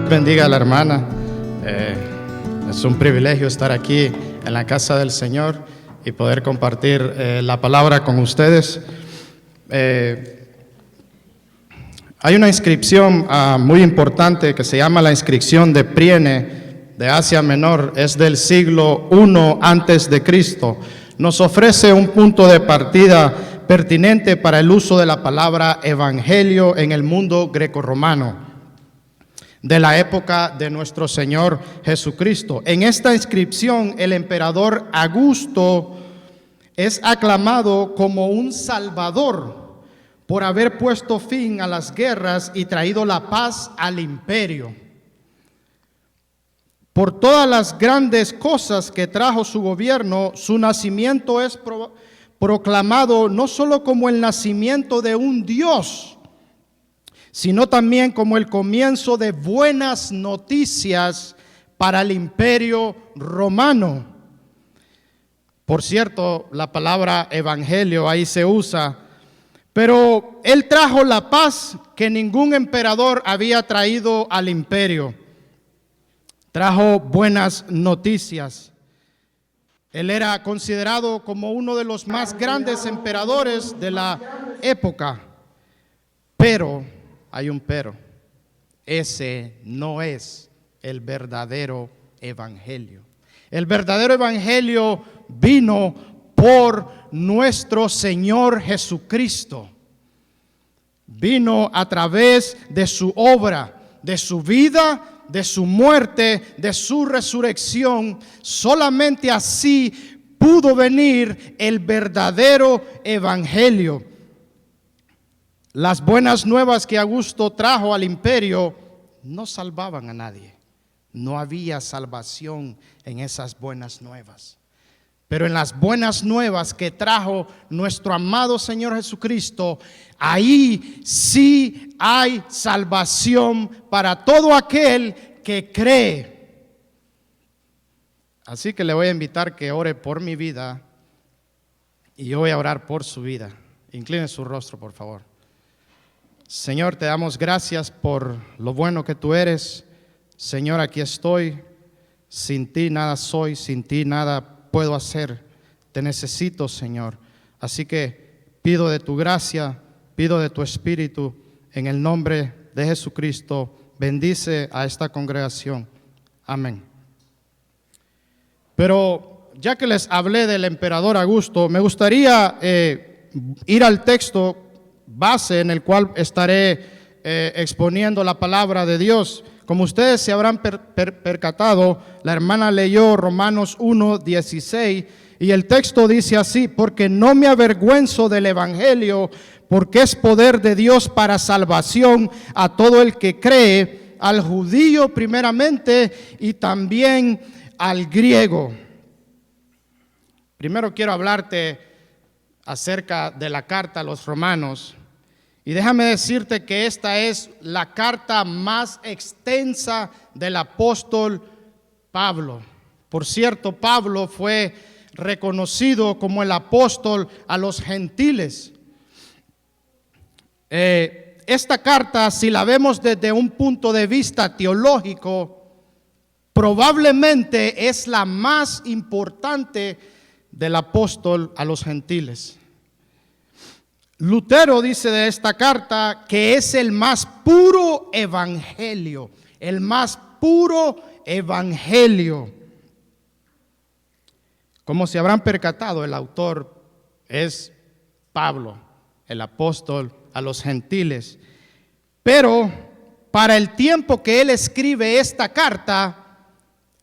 Dios bendiga a la hermana. Es un privilegio estar aquí en la casa del Señor y poder compartir la palabra con ustedes. Hay una inscripción muy importante que se llama la inscripción de Priene de Asia Menor. Es del siglo I antes de Cristo. Nos ofrece un punto de partida pertinente para el uso de la palabra evangelio en el mundo grecorromano de la época de nuestro Señor Jesucristo. En esta inscripción, el emperador Augusto es aclamado como un salvador por haber puesto fin a las guerras y traído la paz al imperio. Por todas las grandes cosas que trajo su gobierno, su nacimiento es proclamado no solo como el nacimiento de un Dios, sino también como el comienzo de buenas noticias para el imperio romano. Por cierto, la palabra evangelio ahí se usa, pero él trajo la paz que ningún emperador había traído al imperio. Trajo buenas noticias. Él era considerado como uno de los más grandes emperadores de la época, pero hay un pero. Ese no es el verdadero evangelio. El verdadero evangelio vino por nuestro Señor Jesucristo. Vino a través de su obra, de su vida, de su muerte, de su resurrección. Solamente así pudo venir el verdadero evangelio. Las buenas nuevas que Augusto trajo al imperio no salvaban a nadie. No había salvación en esas buenas nuevas. Pero en las buenas nuevas que trajo nuestro amado Señor Jesucristo, ahí sí hay salvación para todo aquel que cree. Así que le voy a invitar que ore por mi vida y yo voy a orar por su vida. Incline su rostro, por favor. Señor, te damos gracias por lo bueno que tú eres. Señor, aquí estoy. Sin ti nada soy, sin ti nada puedo hacer. Te necesito, Señor. Así que pido de tu gracia, pido de tu espíritu, en el nombre de Jesucristo. Bendice a esta congregación. Amén. Pero ya que les hablé del emperador Augusto, me gustaría ir al texto base en el cual estaré exponiendo la palabra de Dios. Como ustedes se habrán percatado, la hermana leyó Romanos 1:16 y el texto dice así: porque no me avergüenzo del evangelio, porque es poder de Dios para salvación a todo el que cree, al judío primeramente y también al griego. Primero quiero hablarte acerca de la carta a los romanos. Y déjame decirte que esta es la carta más extensa del apóstol Pablo. Por cierto, Pablo fue reconocido como el apóstol a los gentiles. Esta carta, si la vemos desde un punto de vista teológico, probablemente es la más importante del apóstol a los gentiles. Lutero dice de esta carta que es el más puro evangelio, el más puro evangelio. Como se habrán percatado, el autor es Pablo, el apóstol a los gentiles. Pero para el tiempo que él escribe esta carta,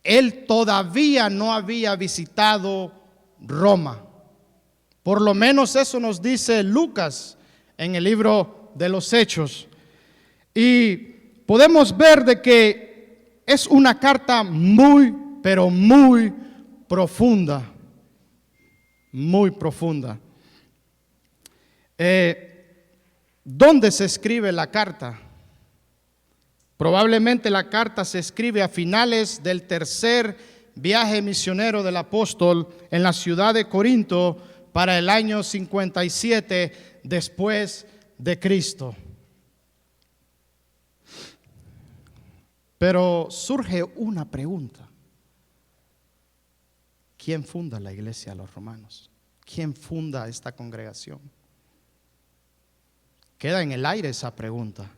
él todavía no había visitado Roma. Por lo menos eso nos dice Lucas en el libro de los Hechos. Y podemos ver de que es una carta muy, pero muy profunda. Muy profunda. ¿Dónde se escribe la carta? Probablemente la carta se escribe a finales del tercer viaje misionero del apóstol en la ciudad de Corinto, para el año 57 después de Cristo. Pero surge una pregunta. ¿Quién funda la iglesia de los romanos? ¿Quién funda esta congregación? Queda en el aire esa pregunta,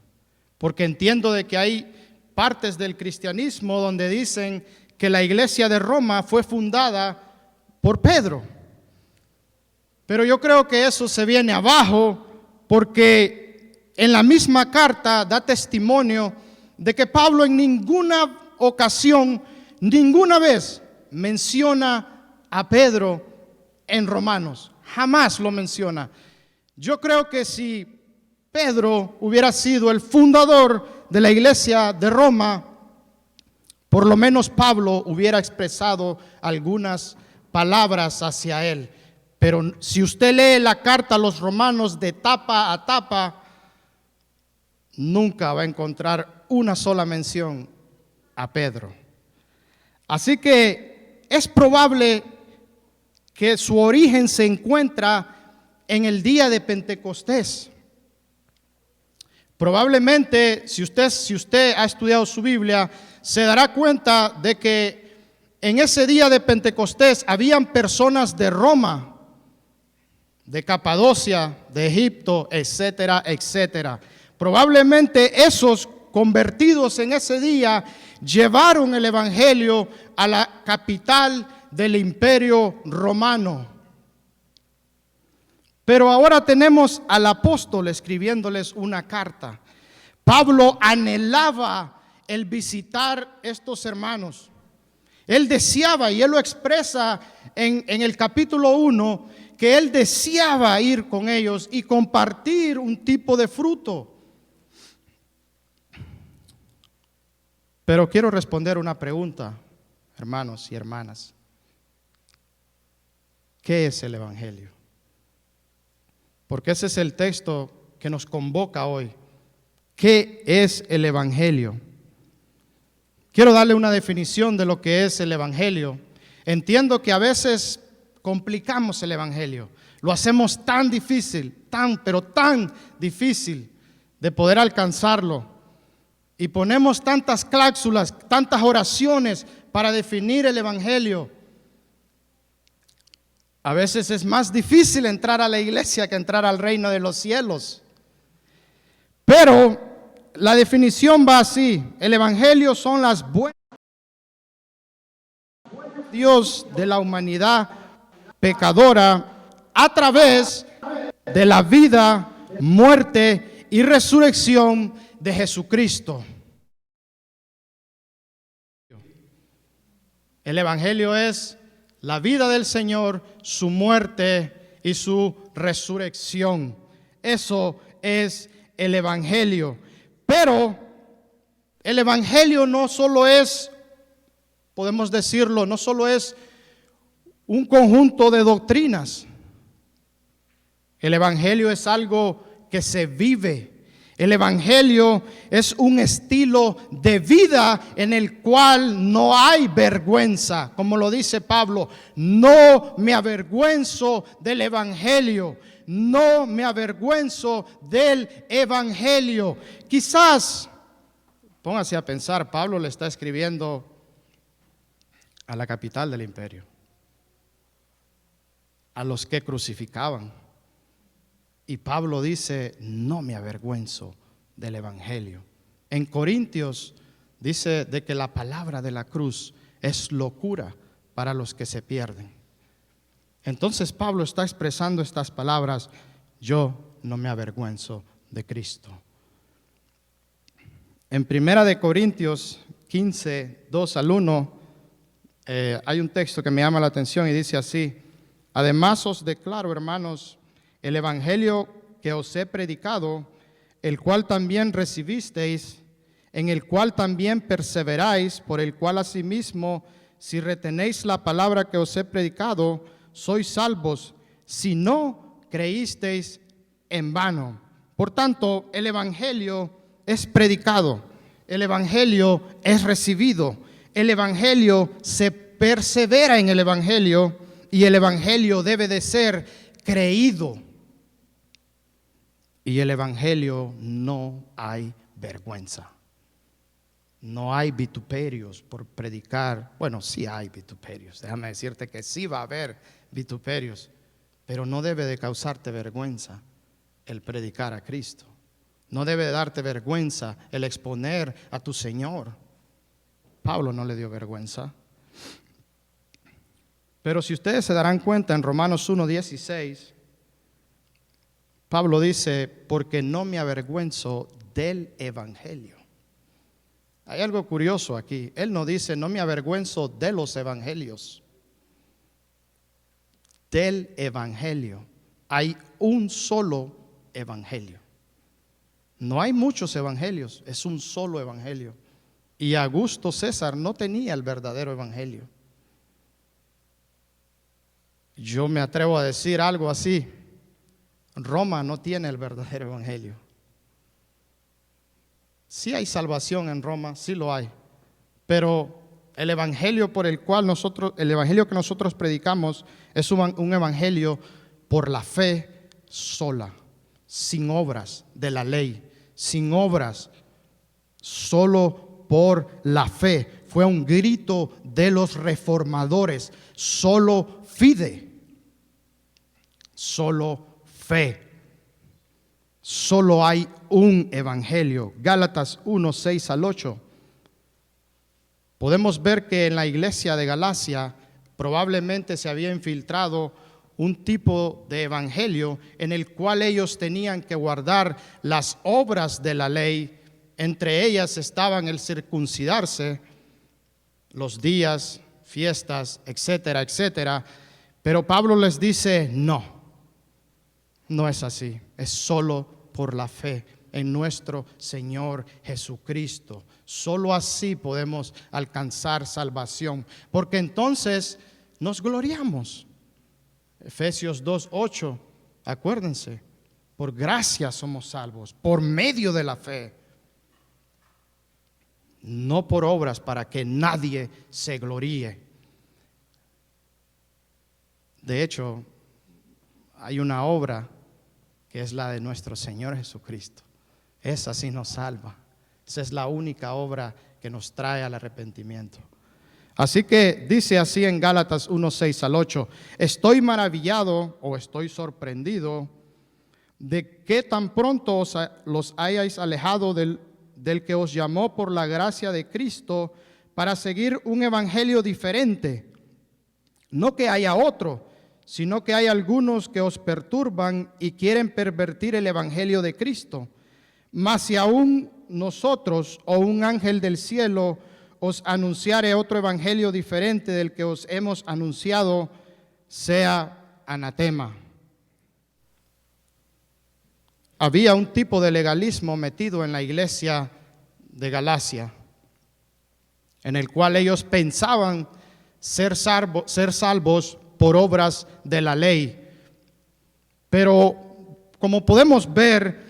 porque entiendo de que hay partes del cristianismo donde dicen que la iglesia de Roma fue fundada por Pedro. Pero yo creo que eso se viene abajo, porque en la misma carta da testimonio de que Pablo en ninguna ocasión, ninguna vez menciona a Pedro en Romanos. Jamás lo menciona. Yo creo que si Pedro hubiera sido el fundador de la iglesia de Roma, por lo menos Pablo hubiera expresado algunas palabras hacia él. Pero si usted lee la carta a los romanos de tapa a tapa, nunca va a encontrar una sola mención a Pedro. Así que es probable que su origen se encuentra en el día de Pentecostés. Probablemente, si usted ha estudiado su Biblia, se dará cuenta de que en ese día de Pentecostés habían personas de Roma, de Capadocia, de Egipto, etcétera, etcétera. Probablemente esos convertidos en ese día llevaron el evangelio a la capital del imperio romano. Pero ahora tenemos al apóstol escribiéndoles una carta. Pablo anhelaba el visitar estos hermanos. Él deseaba, y él lo expresa en el capítulo 1, que él deseaba ir con ellos y compartir un tipo de fruto. Pero quiero responder una pregunta, hermanos y hermanas. ¿Qué es el evangelio? Porque ese es el texto que nos convoca hoy. ¿Qué es el evangelio? Quiero darle una definición de lo que es el evangelio. Entiendo que a veces complicamos el evangelio. Lo hacemos tan difícil, pero tan difícil de poder alcanzarlo. Y ponemos tantas cláusulas, tantas oraciones para definir el evangelio. A veces es más difícil entrar a la iglesia que entrar al reino de los cielos. Pero la definición va así: el evangelio son las buenas de Dios de la humanidad pecadora a través de la vida, muerte y resurrección de Jesucristo. El evangelio es la vida del Señor, su muerte y su resurrección. Eso es el evangelio. Pero el evangelio no solo es, podemos decirlo, no solo es un conjunto de doctrinas. El evangelio es algo que se vive. El evangelio es un estilo de vida en el cual no hay vergüenza. Como lo dice Pablo, no me avergüenzo del evangelio. No me avergüenzo del evangelio. Quizás, póngase a pensar, Pablo le está escribiendo a la capital del imperio, a los que crucificaban. Y Pablo dice, no me avergüenzo del evangelio. En Corintios dice de que la palabra de la cruz es locura para los que se pierden. Entonces Pablo está expresando estas palabras: yo no me avergüenzo de Cristo. En Primera de Corintios 15, 2 al 1, hay un texto que me llama la atención y dice así: además os declaro, hermanos, el evangelio que os he predicado, el cual también recibisteis, en el cual también perseveráis, por el cual asimismo, si retenéis la palabra que os he predicado, sois salvos, si no creísteis en vano. Por tanto, el evangelio es predicado, el evangelio es recibido, el evangelio se persevera en el evangelio, y el evangelio debe de ser creído. Y el evangelio no hay vergüenza. No hay vituperios por predicar. Bueno, sí hay vituperios. Déjame decirte que sí va a haber vituperios, pero no debe de causarte vergüenza el predicar a Cristo. No debe de darte vergüenza el exponer a tu Señor. Pablo no le dio vergüenza. Pero si ustedes se darán cuenta, en Romanos 1:16, Pablo dice, porque no me avergüenzo del evangelio. Hay algo curioso aquí. Él no dice, no me avergüenzo de los evangelios. Del evangelio. Hay un solo evangelio. No hay muchos evangelios, es un solo evangelio. Y Augusto César no tenía el verdadero evangelio. Yo me atrevo a decir algo así. Roma no tiene el verdadero evangelio. Sí hay salvación en Roma, sí lo hay. Pero el evangelio el evangelio que nosotros predicamos es un evangelio por la fe sola, sin obras de la ley, sin obras, solo por la fe. Fue un grito de los reformadores, solo fide, solo fe. Solo hay un evangelio. Gálatas 1:6-8. Podemos ver que en la iglesia de Galacia probablemente se había infiltrado un tipo de evangelio en el cual ellos tenían que guardar las obras de la ley. Entre ellas estaban el circuncidarse, los días, fiestas, etcétera, etcétera. Pero Pablo les dice, no es así, es solo por la fe en nuestro Señor Jesucristo. Solo así podemos alcanzar salvación, porque entonces nos gloriamos. Efesios 2:8, acuérdense, por gracia somos salvos, por medio de la fe, no por obras para que nadie se gloríe. De hecho, hay una obra que es la de nuestro Señor Jesucristo. Esa sí nos salva. Esa es la única obra que nos trae al arrepentimiento. Así que dice así en Gálatas 1:6-8, estoy maravillado o estoy sorprendido de que tan pronto los hayáis alejado del que os llamó por la gracia de Cristo para seguir un evangelio diferente. No que haya otro, sino que hay algunos que os perturban y quieren pervertir el evangelio de Cristo. Mas si aún nosotros o un ángel del cielo os anunciare otro evangelio diferente del que os hemos anunciado, sea anatema. Había un tipo de legalismo metido en la iglesia de Galacia, en el cual ellos pensaban ser salvos por obras de la ley. Pero como podemos ver,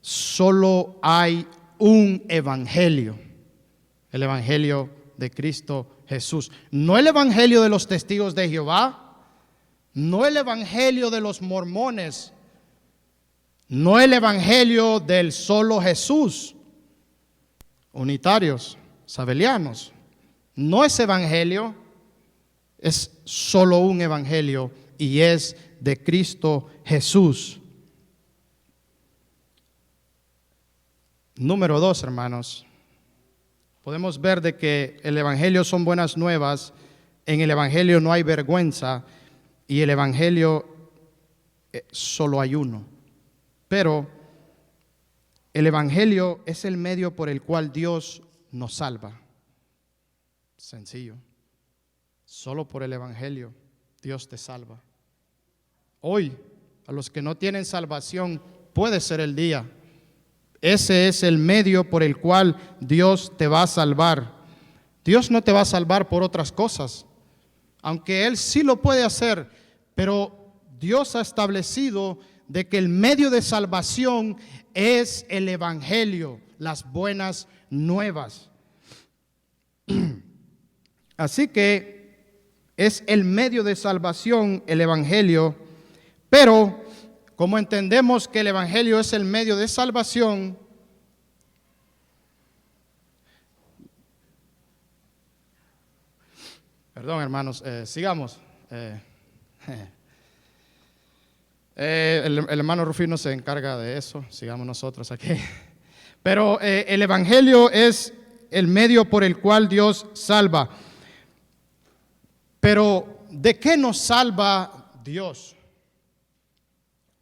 solo hay un evangelio, el evangelio de Cristo Jesús. No el evangelio de los testigos de Jehová, no el evangelio de los mormones, no el evangelio del solo Jesús, unitarios, sabelianos. No es evangelio, es solo un evangelio y es de Cristo Jesús. Número 2, hermanos. Podemos ver de que el evangelio son buenas nuevas, en el evangelio no hay vergüenza y el evangelio solo hay uno. Pero el evangelio es el medio por el cual Dios nos salva. Sencillo. Solo por el evangelio Dios te salva. Hoy, a los que no tienen salvación, puede ser el día. Ese es el medio por el cual Dios te va a salvar. Dios no te va a salvar por otras cosas, aunque Él sí lo puede hacer, pero Dios ha establecido de que el medio de salvación es el evangelio, las buenas nuevas. Así que es el medio de salvación, el evangelio, pero como entendemos que el evangelio es el medio de salvación, Perdón, hermanos, sigamos. El hermano Rufino se encarga de eso, sigamos nosotros aquí. Pero el Evangelio es el medio por el cual Dios salva. Pero, ¿de qué nos salva Dios?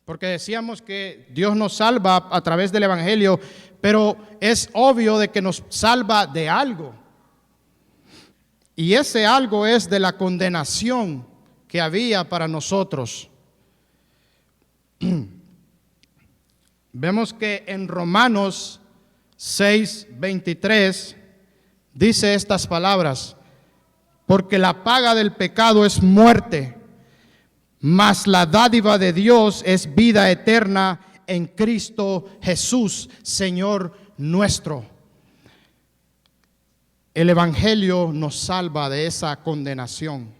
Porque decíamos que Dios nos salva a través del Evangelio, pero es obvio de que nos salva de algo. Y ese algo es de la condenación que había para nosotros. Vemos que en Romanos 6:23 dice estas palabras: porque la paga del pecado es muerte, mas la dádiva de Dios es vida eterna en Cristo Jesús, Señor nuestro. El Evangelio nos salva de esa condenación.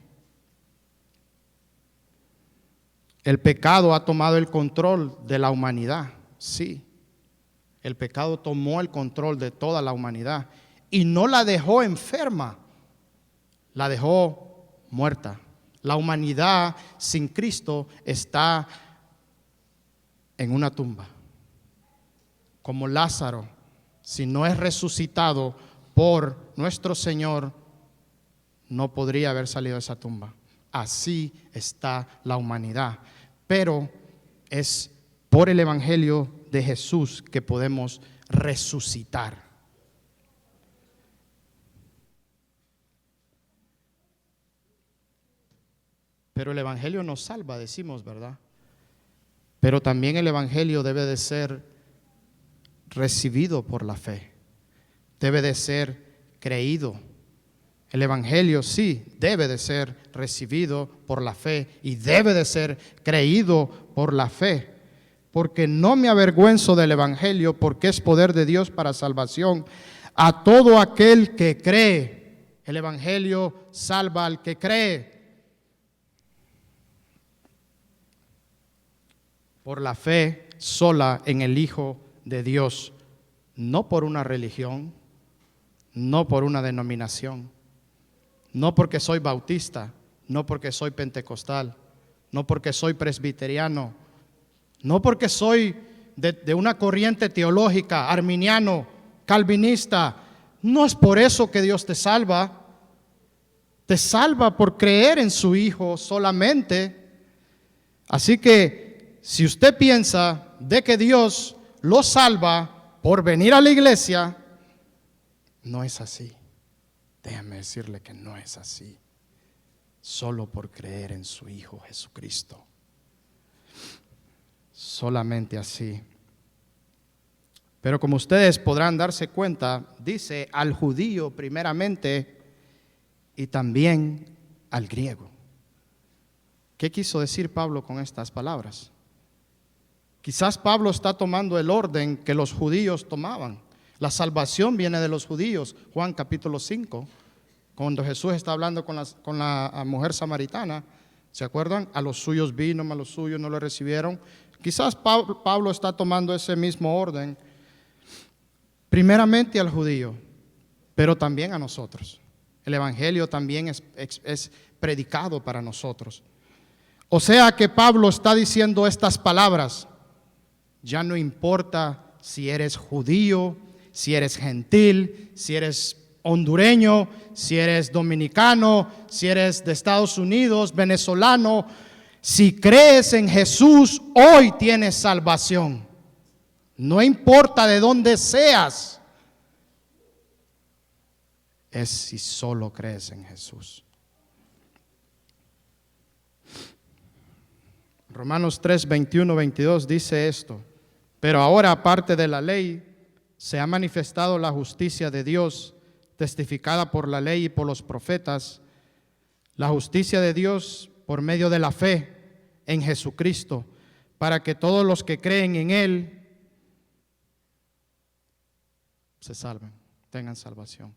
El pecado ha tomado el control de la humanidad, sí. El pecado tomó el control de toda la humanidad y no la dejó enferma, la dejó muerta. La humanidad sin Cristo está en una tumba. Como Lázaro, si no es resucitado por nuestro Señor, no podría haber salido de esa tumba. Así está la humanidad. Pero es por el Evangelio de Jesús que podemos resucitar. Pero el Evangelio nos salva, decimos, ¿verdad? Pero también el Evangelio debe de ser recibido por la fe. Debe de ser creído. El Evangelio sí debe de ser recibido por la fe y debe de ser creído por la fe. Porque no me avergüenzo del Evangelio, porque es poder de Dios para salvación a todo aquel que cree. El Evangelio salva al que cree. Por la fe sola en el Hijo de Dios, no por una religión, no por una denominación, no porque soy bautista, no porque soy pentecostal, no porque soy presbiteriano, no porque soy de una corriente teológica, arminiano, calvinista. No es por eso que Dios te salva. Te salva por creer en su Hijo solamente. Así que si usted piensa de que Dios lo salva por venir a la iglesia, no es así. Déjame decirle que no es así. Solo por creer en su Hijo Jesucristo. Solamente así. Pero como ustedes podrán darse cuenta, dice al judío primeramente y también al griego. ¿Qué quiso decir Pablo con estas palabras? Quizás Pablo está tomando el orden que los judíos tomaban. La salvación viene de los judíos. Juan capítulo 5, cuando Jesús está hablando con la mujer samaritana, ¿se acuerdan? A los suyos vino, mas los suyos no le recibieron. Quizás Pablo está tomando ese mismo orden, primeramente al judío, pero también a nosotros. El Evangelio también es predicado para nosotros. O sea que Pablo está diciendo estas palabras: ya no importa si eres judío, si eres gentil, si eres hondureño, si eres dominicano, si eres de Estados Unidos, venezolano, si crees en Jesús, hoy tienes salvación. No importa de dónde seas, es si solo crees en Jesús. Romanos 3, 21, 22 dice esto: pero ahora, aparte de la ley, se ha manifestado la justicia de Dios, testificada por la ley y por los profetas, la justicia de Dios por medio de la fe en Jesucristo, para que todos los que creen en Él se salven, tengan salvación.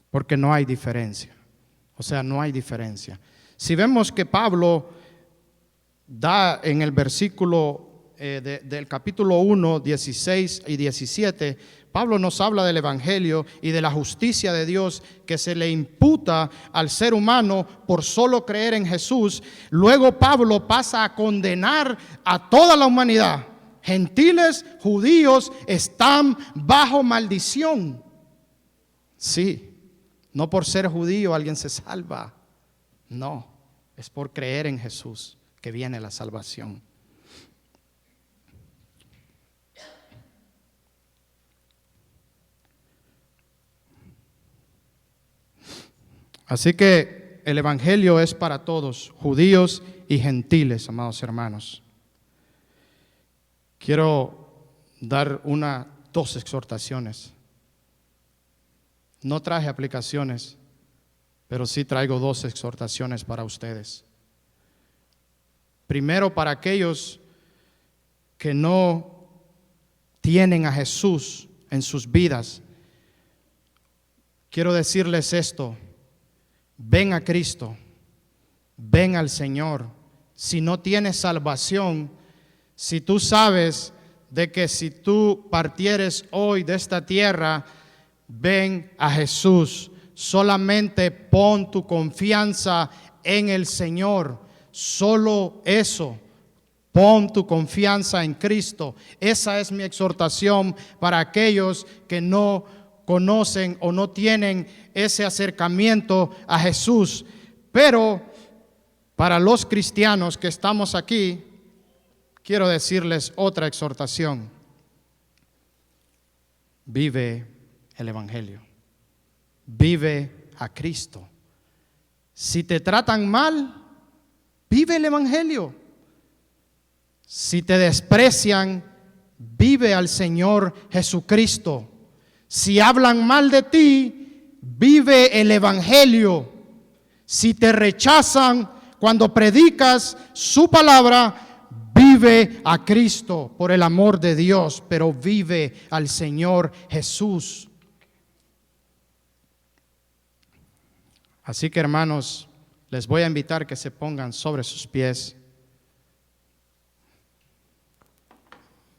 Porque no hay diferencia. O sea, no hay diferencia. Si vemos que Pablo da en el versículo del capítulo 1, 16 y 17, Pablo nos habla del Evangelio y de la justicia de Dios que se le imputa al ser humano por solo creer en Jesús. Luego Pablo pasa a condenar a toda la humanidad. Gentiles, judíos están bajo maldición. Sí, no por ser judío alguien se salva. No, es por creer en Jesús que viene la salvación. Así que el Evangelio es para todos, judíos y gentiles, amados hermanos. Quiero dar dos exhortaciones. No traje aplicaciones, pero sí traigo dos exhortaciones para ustedes. Primero, para aquellos que no tienen a Jesús en sus vidas, quiero decirles esto: ven a Cristo, ven al Señor. Si no tienes salvación, si tú sabes de que si tú partieres hoy de esta tierra, ven a Jesús. Solamente pon tu confianza en el Señor. Solo eso. Pon tu confianza en Cristo. Esa es mi exhortación para aquellos que no conocen o no tienen ese acercamiento a Jesús. Pero para los cristianos que estamos aquí, quiero decirles otra exhortación. Vive el Evangelio. Vive a Cristo. Si te tratan mal, vive el Evangelio. Si te desprecian, vive al Señor Jesucristo. Si hablan mal de ti, vive el Evangelio. Si te rechazan cuando predicas su palabra, vive a Cristo por el amor de Dios, pero vive al Señor Jesús. Así que, hermanos, les voy a invitar que se pongan sobre sus pies.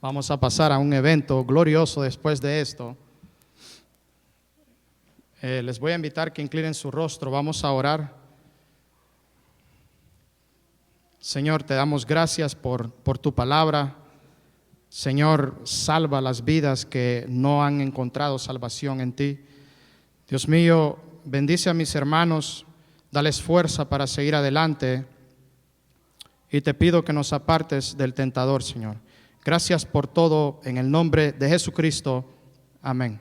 Vamos a pasar a un evento glorioso después de esto. Les voy a invitar que inclinen su rostro. Vamos a orar. Señor, te damos gracias por tu palabra. Señor, salva las vidas que no han encontrado salvación en ti. Dios mío, bendice a mis hermanos, dales fuerza para seguir adelante. Y te pido que nos apartes del tentador, Señor. Gracias por todo, en el nombre de Jesucristo. Amén.